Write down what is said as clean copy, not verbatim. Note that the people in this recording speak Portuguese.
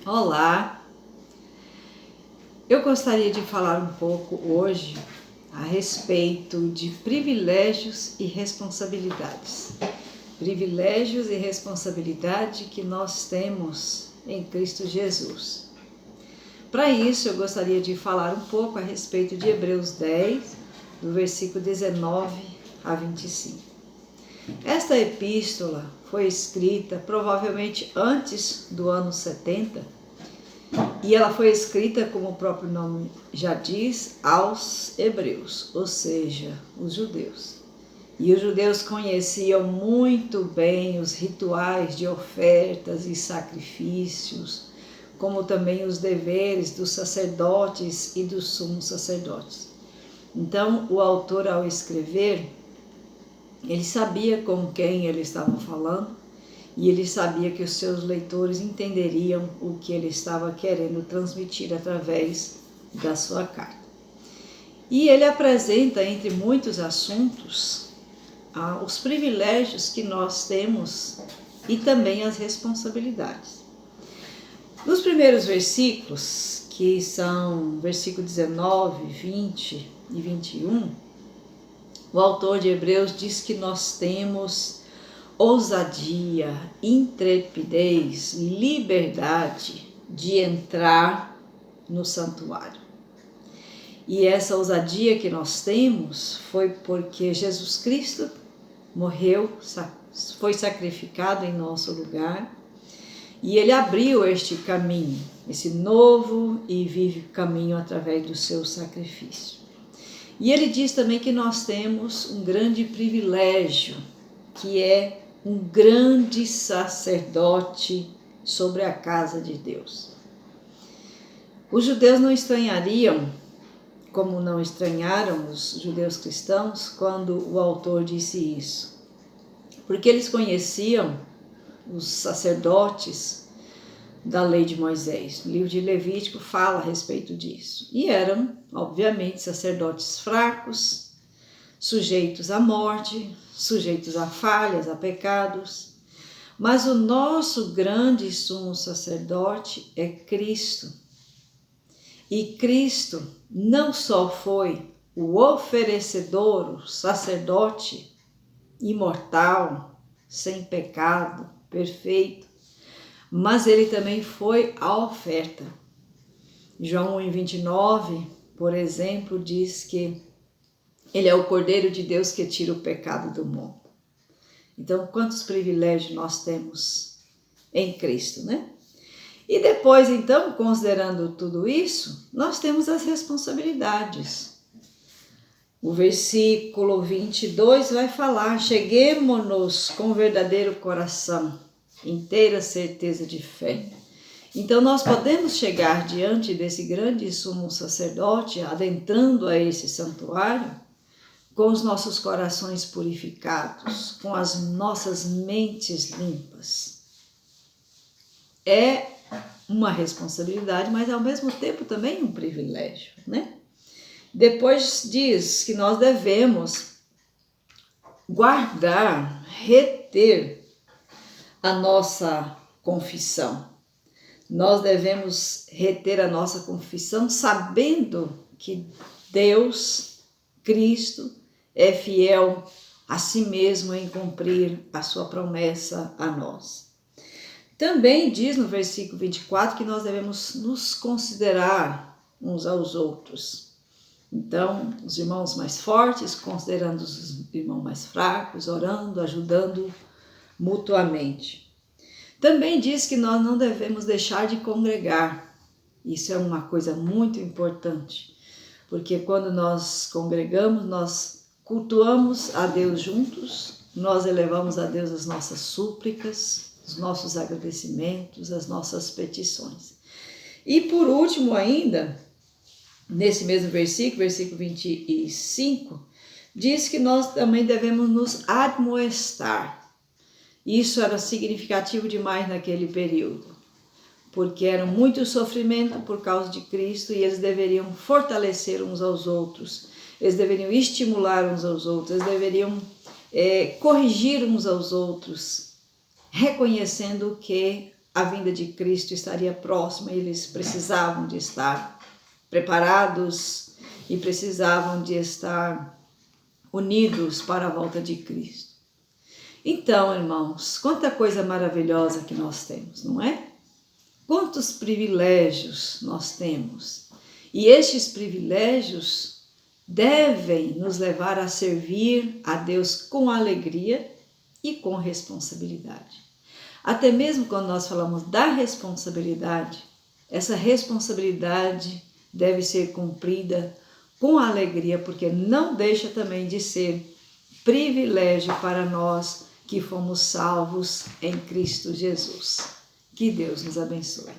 Olá, eu gostaria de falar um pouco hoje a respeito de privilégios e responsabilidades. Privilégios e responsabilidade que nós temos em Cristo Jesus. Para isso, eu gostaria de falar um pouco a respeito de Hebreus 10, do versículo 19 a 25. Esta epístola foi escrita provavelmente antes do ano 70, e ela foi escrita, como o próprio nome já diz, aos hebreus, ou seja, os judeus. E os judeus conheciam muito bem os rituais de ofertas e sacrifícios, como também os deveres dos sacerdotes e dos sumos sacerdotes. Então, o autor, ao escrever, ele sabia com quem ele estava falando, e ele sabia que os seus leitores entenderiam o que ele estava querendo transmitir através da sua carta. E ele apresenta, entre muitos assuntos, os privilégios que nós temos e também as responsabilidades. Nos primeiros versículos, que são versículo 19, 20 e 21, o autor de Hebreus diz que nós temos ousadia, intrepidez, liberdade de entrar no santuário. E essa ousadia que nós temos foi porque Jesus Cristo morreu, foi sacrificado em nosso lugar, e ele abriu este caminho, esse novo e vivo caminho através do seu sacrifício. E ele diz também que nós temos um grande privilégio, que é um grande sacerdote sobre a casa de Deus. Os judeus não estranhariam, como não estranharam os judeus cristãos, quando o autor disse isso, porque eles conheciam os sacerdotes da lei de Moisés. O livro de Levítico fala a respeito disso. E eram, obviamente, sacerdotes fracos, sujeitos à morte, sujeitos a falhas, a pecados. Mas o nosso grande sumo sacerdote é Cristo. E Cristo não só foi o oferecedor, o sacerdote imortal, sem pecado, perfeito, mas ele também foi a oferta. João 1:29, por exemplo, diz que ele é o Cordeiro de Deus que tira o pecado do mundo. Então, quantos privilégios nós temos em Cristo, né? E depois, então, considerando tudo isso, nós temos as responsabilidades. O versículo 22 vai falar: cheguemo-nos com verdadeiro coração, inteira certeza de fé. Então, nós podemos chegar diante desse grande sumo sacerdote, adentrando a esse santuário, com os nossos corações purificados, com as nossas mentes limpas. É uma responsabilidade, mas ao mesmo tempo também um privilégio, né? Depois diz que nós devemos guardar, reter a nossa confissão. Nós devemos reter a nossa confissão sabendo que Deus, Cristo, é fiel a si mesmo em cumprir a sua promessa a nós. Também diz no versículo 24 que nós devemos nos considerar uns aos outros. Então, os irmãos mais fortes, considerando os irmãos mais fracos, orando, ajudando mutuamente. Também diz que nós não devemos deixar de congregar. Isso é uma coisa muito importante, porque quando nós congregamos, nós cultuamos a Deus juntos, nós elevamos a Deus as nossas súplicas, os nossos agradecimentos, as nossas petições. E por último ainda, nesse mesmo versículo 25, diz que nós também devemos nos admoestar. Isso era significativo demais naquele período, porque era muito sofrimento por causa de Cristo e eles deveriam fortalecer uns aos outros, eles deveriam estimular uns aos outros, eles deveriam corrigir uns aos outros, reconhecendo que a vinda de Cristo estaria próxima, eles precisavam de estar preparados e precisavam de estar unidos para a volta de Cristo. Então, irmãos, quanta coisa maravilhosa que nós temos, não é? Quantos privilégios nós temos. E estes privilégios devem nos levar a servir a Deus com alegria e com responsabilidade. Até mesmo quando nós falamos da responsabilidade, essa responsabilidade deve ser cumprida com alegria, porque não deixa também de ser privilégio para nós que fomos salvos em Cristo Jesus. Que Deus nos abençoe.